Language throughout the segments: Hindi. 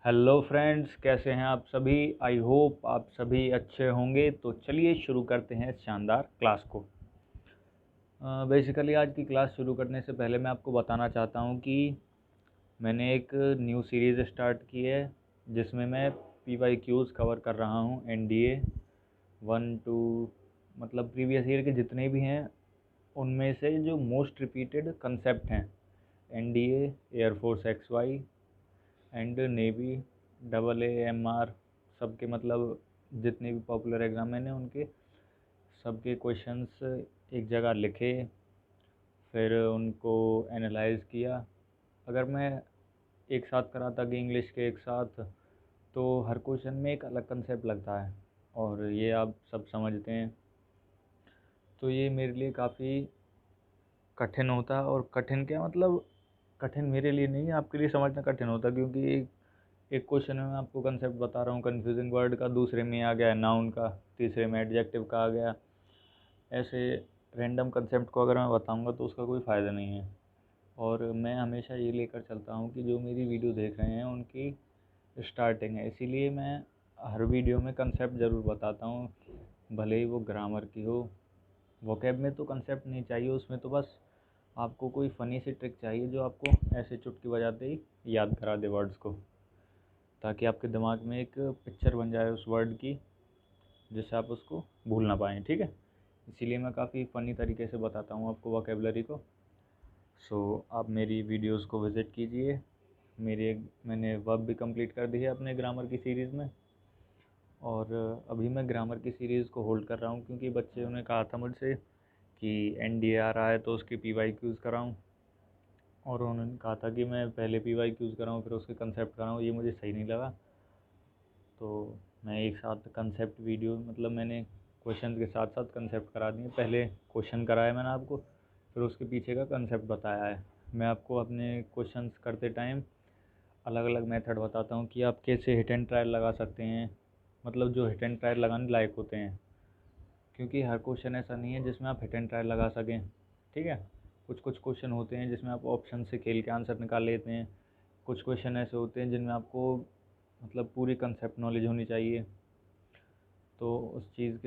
हेलो फ्रेंड्स, कैसे हैं आप सभी। आई होप आप सभी अच्छे होंगे। तो चलिए शुरू करते हैं इस शानदार क्लास को। बेसिकली आज की क्लास शुरू करने से पहले मैं आपको बताना चाहता हूं कि मैंने एक न्यू सीरीज़ स्टार्ट की है जिसमें मैं PYQs कवर कर रहा हूं। NDA 1 2 मतलब प्रीवियस ईयर के जितने भी हैं उनमें से जो मोस्ट रिपीटेड कंसेप्ट हैं, NDA, air force XY and navy, AA MR, सबके मतलब जितने भी पॉपुलर एग्ज़ाम मैंने उनके सबके क्वेश्चंस एक जगह लिखे, फिर उनको एनालाइज किया। अगर मैं एक साथ कराता कि इंग्लिश के एक साथ, तो हर क्वेश्चन में एक अलग कंसेप्ट लगता है और ये आप सब समझते हैं। तो ये मेरे लिए काफ़ी कठिन होता है। और कठिन क्या मतलब, कठिन मेरे लिए नहीं, आपके लिए समझना कठिन होता है, क्योंकि एक क्वेश्चन में मैं आपको कंसेप्ट बता रहा हूँ कन्फ्यूजिंग वर्ड का, दूसरे में आ गया नाउन का, तीसरे में एडजेक्टिव का आ गया। ऐसे रैंडम कंसेप्ट को अगर मैं बताऊँगा तो उसका कोई फ़ायदा नहीं है। और मैं हमेशा ये लेकर चलता हूँ कि जो मेरी वीडियो देख रहे हैं उनकी स्टार्टिंग है, इसीलिए मैं हर वीडियो में कंसेप्ट ज़रूर बताता हूँ, भले ही वो ग्रामर की हो। वोकैब में तो कंसेप्ट नहीं चाहिए, उसमें तो बस आपको कोई फ़नी सी ट्रिक चाहिए जो आपको ऐसे चुटकी बजाते ही याद करा दे वर्ड्स को, ताकि आपके दिमाग में एक पिक्चर बन जाए उस वर्ड की, जिससे आप उसको भूल ना पाएँ। ठीक है, इसीलिए मैं काफ़ी फ़नी तरीके से बताता हूँ आपको वोकेबलरी को। आप मेरी वीडियोस को विज़िट कीजिए। मैंने वर्ब भी कंप्लीट कर दी है अपने ग्रामर की सीरीज़ में, और अभी मैं ग्रामर की सीरीज़ को होल्ड कर रहा हूँ क्योंकि बच्चों ने कहा था मुझसे कि NDA आ रहा है तो उसकी PYQs कराऊँ, और उन्होंने कहा था कि मैं पहले PYQs कराऊँ फिर उसके कंसेप्ट कराऊँ। ये मुझे सही नहीं लगा, तो मैं एक साथ कंसेप्ट वीडियो, मतलब मैंने क्वेश्चन के साथ साथ कंसेप्ट करा दिए। पहले क्वेश्चन कराया मैंने आपको, फिर उसके पीछे का कंसेप्ट बताया है। मैं आपको अपने क्वेश्चंस करते टाइम अलग अलग मेथड बताता हूँ कि आप कैसे हिट एंड ट्रायल लगा सकते हैं, मतलब जो हिट एंड ट्रायल लगाने लायक होते हैं, क्योंकि हर क्वेश्चन ऐसा नहीं है जिसमें आप हिट एंड ट्रायल लगा सकें। ठीक है, कुछ कुछ क्वेश्चन होते हैं जिसमें आप ऑप्शन से खेल के आंसर निकाल लेते हैं। कुछ क्वेश्चन ऐसे होते हैं जिनमें आपको मतलब पूरी कंसेप्ट नॉलेज होनी चाहिए। तो उस चीज़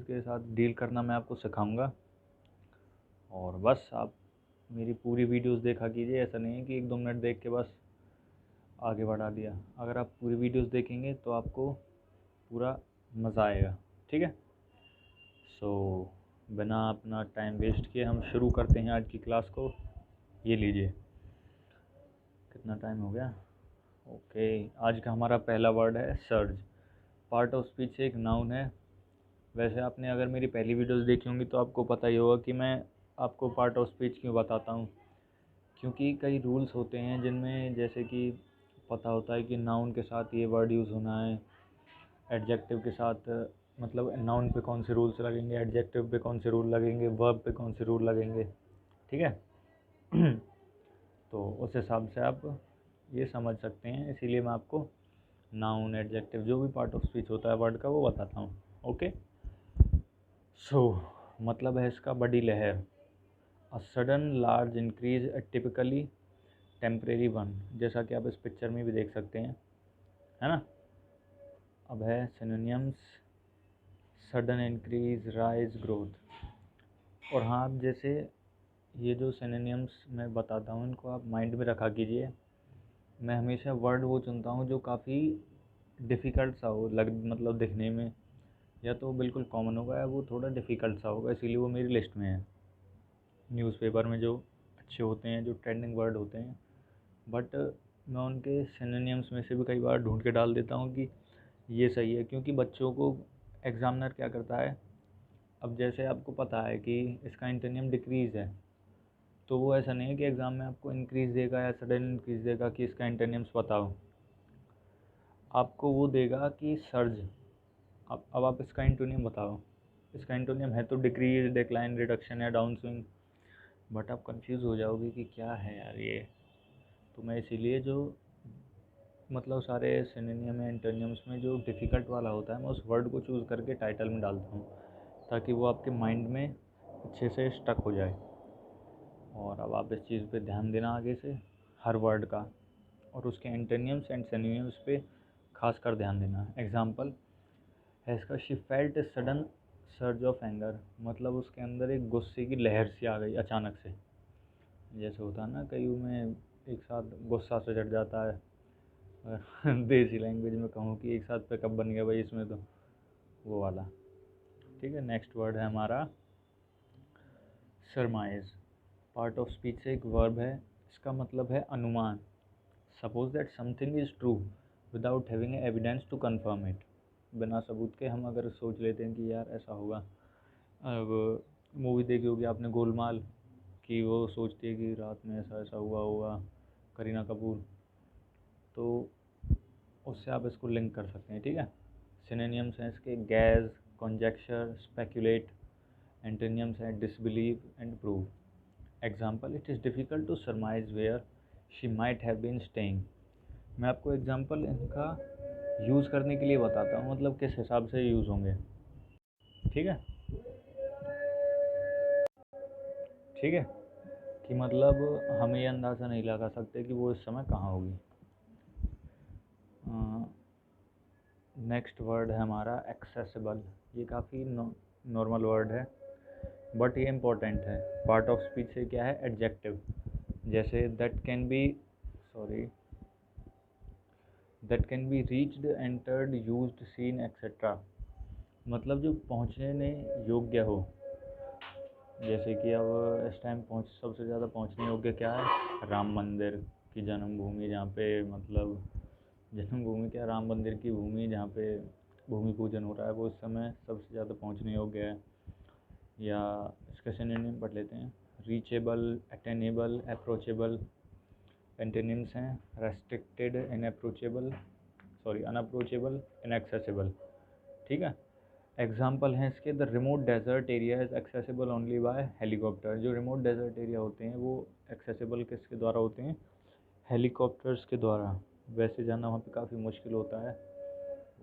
के साथ डील करना मैं आपको सिखाऊंगा। और बस आप मेरी पूरी वीडियोस देखा कीजिए, ऐसा नहीं है कि 1 2 मिनट देख के बस आगे बढ़ा दिया। अगर आप पूरी वीडियोस देखेंगे तो आपको पूरा मज़ा आएगा। ठीक है, सो बिना अपना टाइम वेस्ट किए हम शुरू करते हैं आज की क्लास को। ये लीजिए, कितना टाइम हो गया। ओके, आज का हमारा पहला वर्ड है सर्ज। पार्ट ऑफ स्पीच से एक नाउन है। वैसे आपने अगर मेरी पहली वीडियोस देखी होंगी तो आपको पता ही होगा कि मैं आपको पार्ट ऑफ स्पीच क्यों बताता हूँ, क्योंकि कई रूल्स होते हैं जिनमें जैसे कि पता होता है कि नाउन के साथ ये वर्ड यूज़ होना है, एडजेक्टिव के साथ, मतलब नाउन पे कौन से रूल्स लगेंगे, एडजेक्टिव पे कौन से रूल लगेंगे, वर्ब पे कौन से रूल लगेंगे। ठीक है तो उस हिसाब से आप ये समझ सकते हैं, इसीलिए मैं आपको नाउन, एडजेक्टिव, जो भी पार्ट ऑफ स्पीच होता है वर्ड का वो बताता हूँ। ओके, मतलब है इसका बड़ी लहर, a sudden large increase, typically temporary one, जैसा कि आप इस पिक्चर में भी देख सकते हैं, है ना। अब है synonyms, sudden increase, rise, growth. और हाँ, आप जैसे ये जो सिनोनिम्स मैं बताता हूँ इनको आप माइंड में रखा कीजिए। मैं हमेशा वर्ड वो चुनता हूँ जो काफ़ी डिफ़िकल्ट सा हो, मतलब दिखने में, या तो बिल्कुल कॉमन होगा या वो थोड़ा डिफ़िकल्ट सा होगा, इसीलिए वो मेरी लिस्ट में है। न्यूज़पेपर में जो अच्छे होते हैं, जो ट्रेंडिंग वर्ड होते हैं, बट मैं उनके सिनोनिम्स में से भी कई बार ढूंढ के डाल देता हूँ कि ये सही है, क्योंकि बच्चों को एग्ज़ामिनर क्या करता है, अब जैसे आपको पता है कि इसका एंटोनिम डिक्रीज़ है, तो वो ऐसा नहीं है कि एग्ज़ाम में आपको इंक्रीज़ देगा या सडन इंक्रीज़ देगा कि इसका एंटोनिम्स बताओ, आपको वो देगा कि सर्ज। अब आप इसका एंटोनिम बताओ। इसका एंटोनिम है तो डिक्रीज, डिक्लाइन, रिडक्शन या डाउन स्विंग, बट आप कंफ्यूज हो जाओगे कि क्या है यार ये। तो मैं इसीलिए जो मतलब सारे सिनोनिम या एंटोनिम्स में जो डिफ़िकल्ट वाला होता है मैं उस वर्ड को चूज़ करके टाइटल में डालता हूँ, ताकि वो आपके माइंड में अच्छे से स्टक हो जाए। और अब आप इस चीज़ पे ध्यान देना आगे से, हर वर्ड का और उसके एंटोनियम्स एंड सिनोनिम्स पे खास कर ध्यान देना। एग्जाम्पल है इसका, she felt a sudden surge of anger, मतलब उसके अंदर एक गुस्से की लहर सी आ गई अचानक से। जैसे होता है ना कईयों में एक साथ गुस्सा से चढ़ जाता है, और देसी लैंग्वेज में कहूँ कि एक साथ पिकअप बन गया भाई इसमें, तो वो वाला। ठीक है, नेक्स्ट वर्ड है हमारा सरमाइज। पार्ट ऑफ स्पीच से एक वर्ब है, इसका मतलब है अनुमान। Suppose that something is true without having evidence to confirm it. बिना सबूत के हम अगर सोच लेते हैं कि यार ऐसा होगा। अब मूवी देखी होगी आपने गोलमाल, कि वो सोचती है कि रात में ऐसा ऐसा हुआ होगा, करीना कपूर, तो उससे आप इसको लिंक कर सकते हैं। ठीक है, सिनोनिम्स हैं इसके गैज, कॉन्जेक्चर, स्पेकुलेट। एंटोनिम्स हैं disbelieve and prove. Example, it is difficult to surmise where she might have been staying. मैं आपको एग्जाम्पल इनका यूज़ करने के लिए बताता हूँ, मतलब किस हिसाब से यूज़ होंगे। ठीक है, ठीक है, कि मतलब हम ये अंदाज़ा नहीं लगा सकते कि वो इस समय कहाँ होगी। नेक्स्ट वर्ड है हमारा एक्सेसिबल। ये काफ़ी नॉर्मल वर्ड है, बट ये इम्पोर्टेंट है। पार्ट ऑफ स्पीच से क्या है, एडजेक्टिव। जैसे that can be reached, entered, used, seen etcetera. मतलब जो पहुँचने योग्य हो। जैसे कि अब इस टाइम सबसे ज़्यादा पहुँचने योग्य क्या है, राम मंदिर की जन्मभूमि, जहाँ पे मतलब जन्मभूमि क्या, राम मंदिर की भूमि जहाँ पे भूमि पूजन हो रहा है, वो इस समय सबसे ज़्यादा पहुँचने योग्य है। या इसका सिनोनिम पढ़ लेते हैं, रीचेबल, अटेनेबल, अप्रोचेबल। एंटोनिम्स हैं रेस्ट्रिक्टेड, अनअप्रोचेबल, इनएक्सेसिबल। ठीक है, एग्जाम्पल हैं इसके, the remote desert area is accessible only by helicopter. जो रिमोट डेजर्ट एरिया होते हैं वो एक्सेसिबल किसके द्वारा होते हैं, हेलीकॉप्टर्स के द्वारा। वैसे जाना वहाँ पे काफ़ी मुश्किल होता है,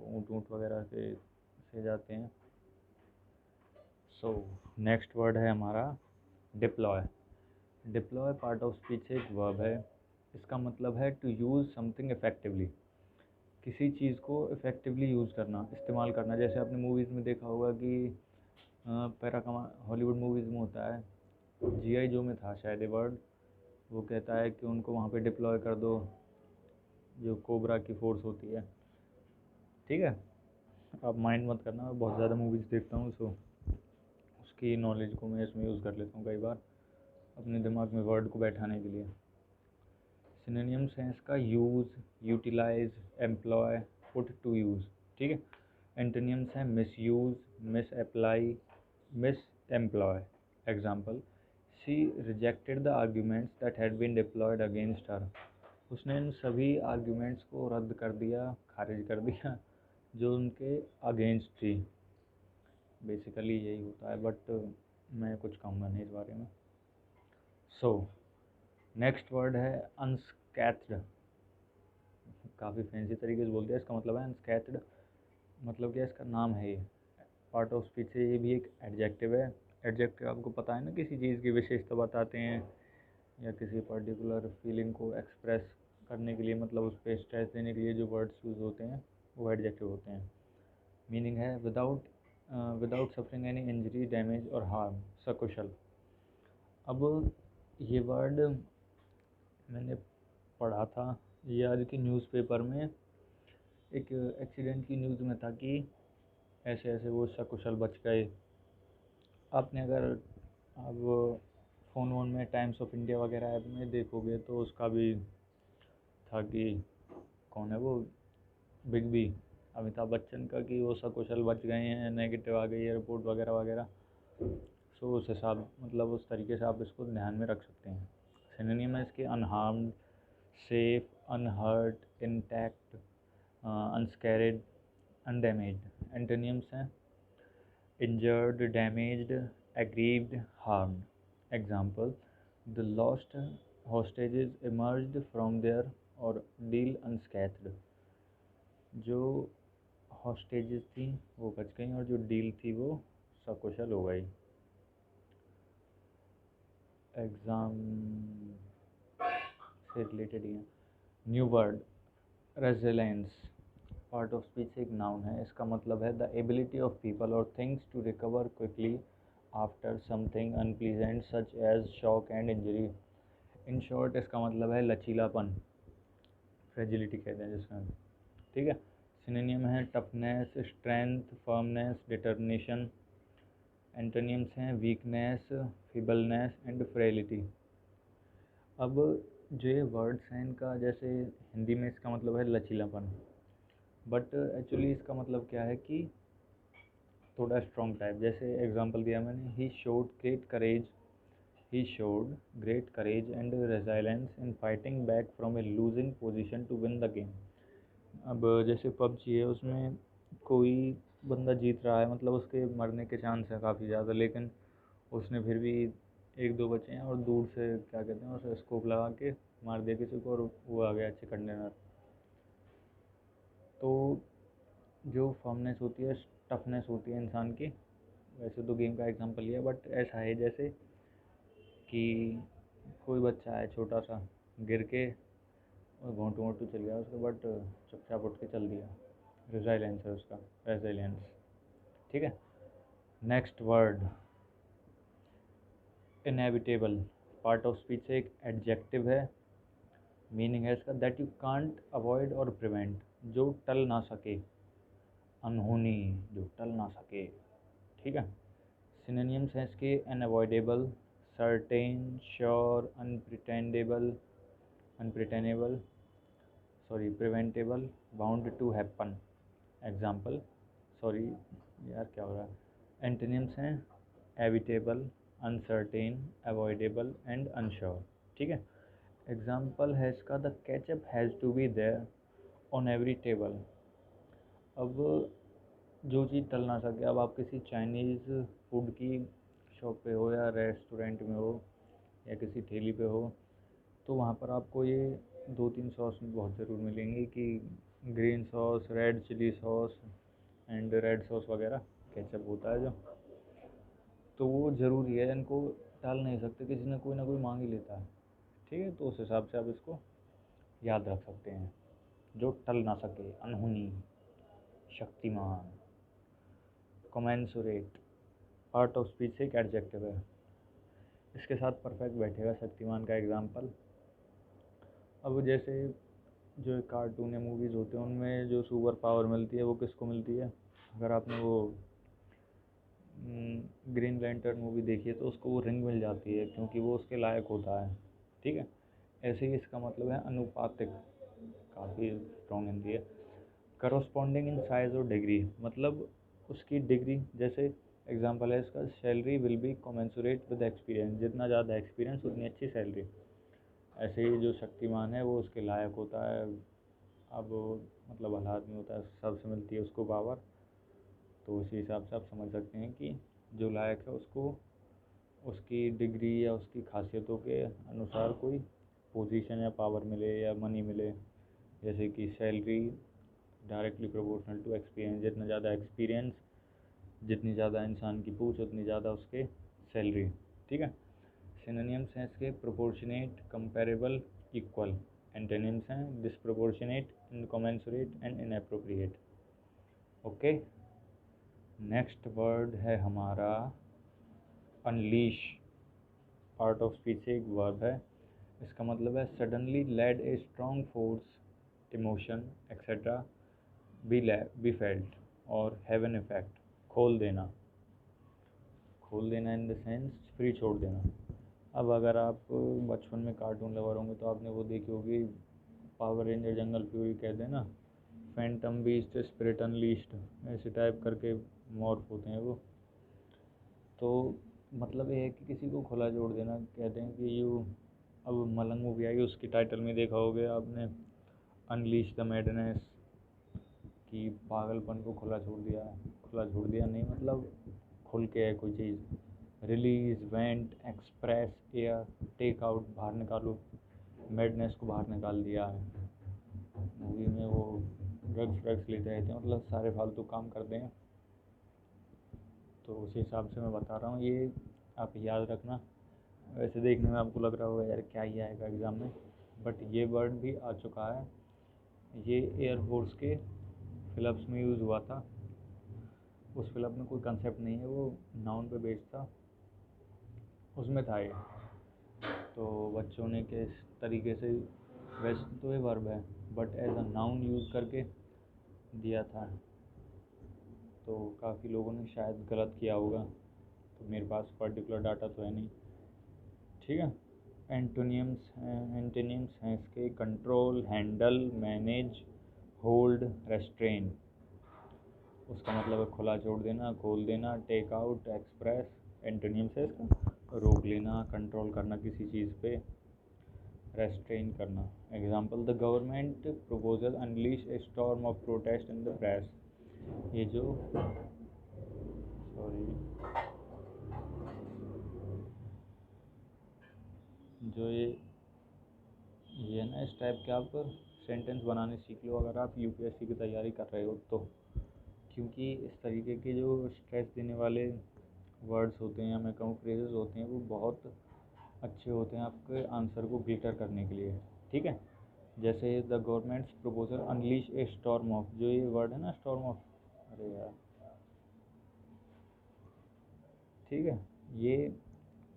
ऊँट वगैरह से जाते हैं। सो नेक्स्ट वर्ड है हमारा deploy. Deploy part of speech एक वर्ब है, इसका मतलब है टू यूज़ समथिंग इफ़ेक्टिवली। किसी चीज़ को इफ़ेक्टिवली यूज़ करना, इस्तेमाल करना। जैसे आपने मूवीज़ में देखा होगा कि हॉलीवुड मूवीज़ में होता है, जीआई जो में था शायद ये वर्ड, वो कहता है कि उनको वहाँ पे डिप्लॉय कर दो, जो कोबरा की फोर्स होती है। ठीक है, आप माइंड मत करना, मैं बहुत ज़्यादा मूवीज़ देखता हूँ, सो उसकी नॉलेज को मैं इसमें यूज़ कर लेता हूँ कई बार अपने दिमाग में वर्ड को बैठाने के लिए। सिनोनिम्स हैं इसका, use, utilise, employ, put to use. ठीक है, एंटोनिम्स हैं misuse, misapply, misemploy. Example, she rejected the arguments that had been deployed against her. उसने इन सभी आर्ग्यूमेंट्स को रद्द कर दिया, खारिज कर दिया, जो उनके अगेंस्ट थी। बेसिकली यही होता है, बट मैं कुछ कहूँगा नहीं इस बारे में। सो नेक्स्ट वर्ड है अनस्कैथ्ड। काफ़ी फैंसी तरीके से बोलते हैं, इसका मतलब है अनस्कैथ्ड। मतलब क्या, इसका नाम है ये, पार्ट ऑफ स्पीच से। ये भी एक एडजेक्टिव है। एडजेक्टिव आपको पता है ना, किसी चीज़ की विशेषता बताते हैं या किसी पर्टिकुलर फीलिंग को एक्सप्रेस करने के लिए, मतलब उस पर स्ट्रेस देने के लिए जो वर्ड्स यूज़ होते हैं वो एडजेक्टिव होते हैं। मीनिंग है without suffering any injury, damage और हार्म, सकुशल। अब ये वर्ड मैंने पढ़ा था, ये आज की न्यूज़पेपर में एक एक्सीडेंट की न्यूज़ में था कि ऐसे ऐसे वो सकुशल बच गए। आपने अगर अब फ़ोन वोन में टाइम्स ऑफ इंडिया वगैरह ऐप में देखोगे तो उसका भी था कि कौन है वो, बिग बी, अमिताभ बच्चन का, कि वो सकुशल बच गए हैं, नेगेटिव आ गई है रिपोर्ट वगैरह वगैरह। सो उस हिसाब, मतलब उस तरीके से आप इसको ध्यान में रख सकते हैं। सिनोनिम है इसके unharmed, safe, unhurt, intact, unscared, undamaged. Antonyms हैं injured, damaged, aggrieved, harmed. Example, the lost hostages emerged from their ordeal unscathed. जो हॉस्टेजेस थी वो बच गई और जो डील थी वो सकुशल हो गई। एग्ज़ाम से रिलेटेड ही है। New word resilience, part of speech से एक नाउन है। इसका मतलब है द एबिलिटी ऑफ पीपल और things to recover quickly after something unpleasant such as shock and injury. In short इसका मतलब है लचीलापन, फ्रेजिलिटी कहते हैं जिसमें, ठीक है। सिनोनिम है toughness, strength, firmness, determination. Antonyms हैं वीकनेस, फीबलनेस एंड फ्रेलिटी। अब जो ये वर्ड्स हैं इनका जैसे हिंदी में इसका मतलब है लचीलापन, बट एक्चुअली इसका मतलब क्या है कि थोड़ा स्ट्रॉन्ग टाइप। जैसे एग्जांपल दिया मैंने, he showed great courage and resilience in fighting back from a losing position to win the game. अब जैसे पबजी है, उसमें कोई बंदा जीत रहा है, मतलब उसके मरने के चांस है काफ़ी ज़्यादा, लेकिन उसने फिर भी एक दो बचे हैं और दूर से क्या कहते हैं उसे स्कोप लगा के मार दिया किसी को और वो आ गया चिकन डिनर। तो जो फर्मनेस होती है, टफनेस होती है इंसान की, वैसे तो गेम का एग्जांपल लिया, बट ऐसा है जैसे कि कोई बच्चा है छोटा सा, गिर के और घोंटू वोंटू चल गया उसको, बट चुपचाप उठ के चल दिया, रेजिलेंस है उसका, रेजिलियंस, ठीक है। Next word inevitable, part of speech से एक एडजेक्टिव है। मीनिंग है इसका दैट यू कांट अवॉइड और प्रिवेंट, जो टल ना सके, अनहोनी, जो टल ना सके, ठीक है। सिनोनिम्स हैं इसके unavoidable, certain, sure, unpreventable, preventable, bound to happen. Example, sorry यार क्या हो रहा है। एंटोनिम्स हैं evitable, uncertain, avoidable and unsure, ठीक है। एग्जाम्पल है इसका the ketchup has to be there on every table. अब जो चीज़ टल ना सके, अब आप किसी चाइनीज़ फूड की शॉप पे हो या रेस्टोरेंट में हो या किसी ठेली पे हो, तो वहाँ पर आपको ये दो तीन सॉस बहुत ज़रूर मिलेंगी कि green sauce, red chilli sauce and red sauce वगैरह, केचप होता है जो, तो वो ज़रूरी है, इनको टाल नहीं सकते, किसी ने कोई ना कोई मांग ही लेता है, ठीक है। तो उस हिसाब से आप इसको याद रख सकते हैं, जो टल ना सके, अनहोनी, Shaktimaan. Commensurate, part of speech से एक एडजेक्टिव है, इसके साथ परफेक्ट बैठेगा शक्तिमान का एग्जाम्पल। अब जैसे जो कार्टून या मूवीज़ होते हैं उनमें जो सुपर पावर मिलती है वो किसको मिलती है, अगर आपने वो ग्रीन लैंटर्न मूवी देखी है तो उसको वो रिंग मिल जाती है क्योंकि वो उसके लायक होता है, ठीक है। ऐसे ही इसका मतलब है अनुपातिक, काफ़ी स्ट्रॉन्ग हिंदी है। करस्पॉन्डिंग इन साइज और डिग्री, मतलब उसकी डिग्री, जैसे एग्जांपल है इसका salary will be commensurate with experience, जितना ज़्यादा एक्सपीरियंस उतनी अच्छी सैलरी। ऐसे ही जो शक्तिमान है वो उसके लायक होता है, अब मतलब भला आदमी होता है, सबसे मिलती है उसको पावर, तो उसी हिसाब से आप समझ सकते हैं कि जो लायक है उसको उसकी डिग्री या उसकी खासियतों के अनुसार कोई पोजीशन या पावर मिले या मनी मिले। जैसे कि salary directly proportional to experience, जितना ज़्यादा एक्सपीरियंस, जितनी ज़्यादा इंसान की पूछ उतनी ज़्यादा उसके सैलरी, ठीक है। सिनोनिम्स हैं इसके प्रोपोर्शनेट, कंपेरेबल, इक्वल। एंटोनिम्स हैं disproportionate, incommensurate and inappropriate. Okay, next word है हमारा अनलीश, पार्ट ऑफ स्पीच से एक वर्ब है। इसका मतलब है suddenly let a strong force, emotion etcetera be felt और हैव एन इफेक्ट। खोल देना, खोल देना इन द सेंस फ्री छोड़ देना। अब अगर आप बचपन में कार्टून लवर होंगे तो आपने वो देखी होगी, पावर रेंजर जंगल फ्यूरी कहते हैं ना, फैंटम बीस्ट, स्पिरिट अनलीस्ट, ऐसे टाइप करके मॉर्फ होते हैं वो। तो मतलब ये है कि किसी को खुला छोड़ देना, कहते हैं कि यू, अब मलंग मूवी आई उसकी टाइटल में देखा होगा आपने, अनलीश द मैडनेस, कि पागलपन को खुला छोड़ दिया, खुला छोड़ दिया नहीं मतलब खुल के है कोई चीज़। Release, vent, express, air, take out, बाहर निकालो, मैडनेस को बाहर निकाल दिया है। मूवी में वो ड्रग्स लेते रहते हैं, मतलब सारे फालतू काम करते हैं, तो उसी हिसाब से मैं बता रहा हूँ, ये आप याद रखना। वैसे देखने में आपको लग रहा होगा यार क्या ही आएगा एग्ज़ाम में, बट ये वर्ड भी आ चुका है। ये एयरफोर्स के फिलप्स में यूज़ हुआ था। उस फिलप में कोई कंसेप्ट नहीं है, वो नाउन पे बेस्ड था, उसमें था ये। तो बच्चों ने किस तरीके से, वैसे तो ये वर्ब है but as a noun use करके दिया था, तो काफ़ी लोगों ने शायद गलत किया होगा। तो मेरे पास पर्टिकुलर डाटा तो है नहीं, ठीक है। एंटोनियम्स हैं इसके: control, handle, manage, hold, restrain. उसका मतलब है खुला छोड़ देना, खोल देना, टेक आउट, एक्सप्रेस। एंटोनियम्स है इसका: रोक लेना, कंट्रोल करना किसी चीज़ पे, रेस्ट्रेन करना। Example: the government proposal unleash A storm of protest in the press. ये जो सॉरी जो ये ना, इस टाइप के आप सेंटेंस बनाने सीख लो अगर आप यूपीएससी की तैयारी कर रहे हो तो, क्योंकि इस तरीके के जो स्ट्रेस देने वाले वर्ड्स होते हैं या मैं कहूँ फ्रेजेस होते हैं, वो बहुत अच्छे होते हैं आपके आंसर को ग्लिटर करने के लिए, ठीक है। जैसे the governments proposal unleash A storm of, जो ये वर्ड है ना स्टॉर्म ऑफ, अरे यार, ठीक है, ये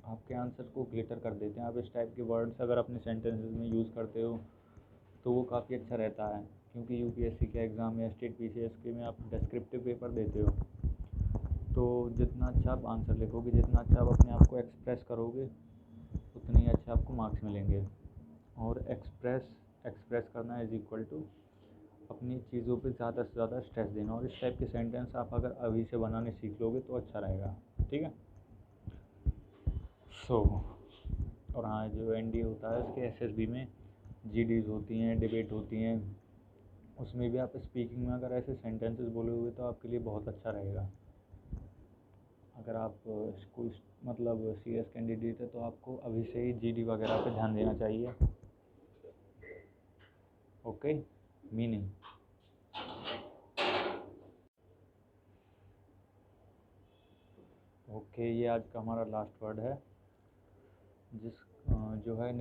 आपके आंसर को ग्लिटर कर देते हैं। आप इस टाइप के वर्ड्स अगर अपने सेंटेंसेस में यूज़ करते हो तो वो काफ़ी अच्छा रहता है, क्योंकि यूपीएससी के एग्ज़ाम या स्टेट पीसीएस के में आप डिस्क्रिप्टिव पेपर देते हो, तो जितना अच्छा आप आंसर लिखोगे, जितना अच्छा आप अपने आप को एक्सप्रेस करोगे, उतने ही अच्छे आपको मार्क्स मिलेंगे। और एक्सप्रेस करना इज़ इक्वल टू अपनी चीज़ों पे ज़्यादा से ज़्यादा स्ट्रेस देना। और इस टाइप के सेंटेंस आप अगर अभी से बनाने सीख लोगे तो अच्छा रहेगा, ठीक है। सो और हाँ, जो एनडीए होता है इसके एसएसबी में जीडीज होती हैं, डिबेट होती हैं, उसमें भी आप स्पीकिंग में अगर ऐसे सेंटेंसेस बोलोगे तो आपके लिए बहुत अच्छा रहेगा। अगर आप कोई मतलब सीरियस कैंडिडेट है तो आपको अभी से ही जीडी वगैरह पे ध्यान देना चाहिए। Okay, meaning. ओके, ये आज का हमारा लास्ट वर्ड है, जिस जो है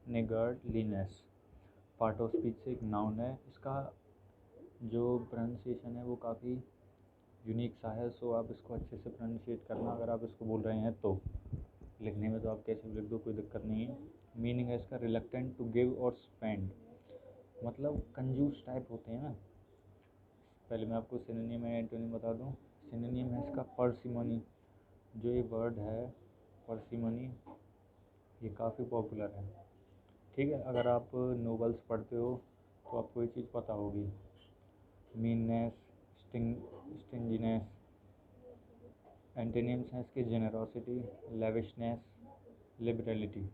निगर्डलीनेस। पार्ट ऑफ स्पीच से एक नाउन है। इसका जो प्रोनाउंसिएशन है वो काफ़ी यूनिक सा है, सो आप इसको अच्छे से प्रोनाउंसिएट करना अगर आप इसको बोल रहे हैं तो। लिखने में तो आप कैसे भी लिख दो, कोई दिक्कत नहीं है। मीनिंग है इसका रिलक्टेंट टू गिव और स्पेंड, मतलब कंजूस टाइप होते हैं ना। पहले मैं आपको सिनोनिम एंड एंटोनिम बता दूं। सिनोनिम है इसका पार्सिमनी। जो ये वर्ड है पार्सिमनी, ये काफ़ी पॉपुलर है, ठीक है। अगर आप नोवेल्स पढ़ते हो तो आपको ये चीज़ पता होगी। मीननेस, स्टिंजीनेस। एंटोनिम्स हैं इसके: generosity, lavishness, liberality.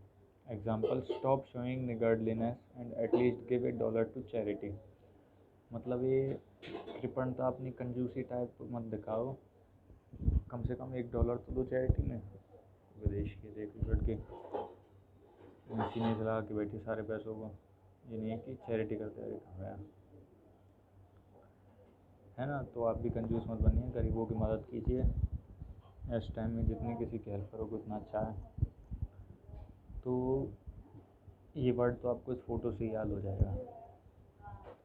Example: stop showing niggardliness and at least give $1 to charity. मतलब ये कृपणता, अपनी कंजूसी टाइप मत दिखाओ, कम से कम $1 तो दो चैरिटी में। विदेश के देख लो लड़के मशीनें चला के बैठे सारे पैसों को, ये नहीं है कि चैरिटी करते रहे कहाँ है ना। तो आप भी कंजूस मत बनिए, गरीबों की मदद कीजिए। इस टाइम में जितनी किसी की हेल्प करोगे उतना अच्छा है। तो ये वर्ड तो आपको इस फ़ोटो से याद हो जाएगा,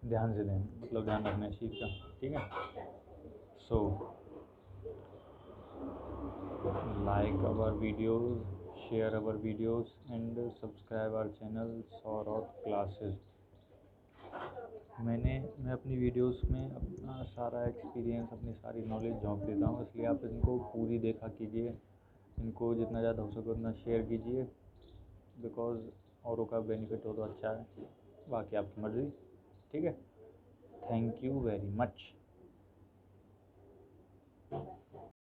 ध्यान से दें, मतलब ध्यान रखना इस चीज़ का, ठीक है। सो like our videos, share our videos and subscribe our channel Saurabh classes. मैं अपनी वीडियोस में अपना सारा एक्सपीरियंस, अपनी सारी नॉलेज झोंक देता हूँ, इसलिए आप इनको पूरी देखा कीजिए, इनको जितना ज़्यादा हो सके उतना शेयर कीजिए, बिकॉज़ औरों का बेनिफिट हो तो अच्छा है, बाकी आपकी मर्ज़ी, ठीक है। Thank you very much.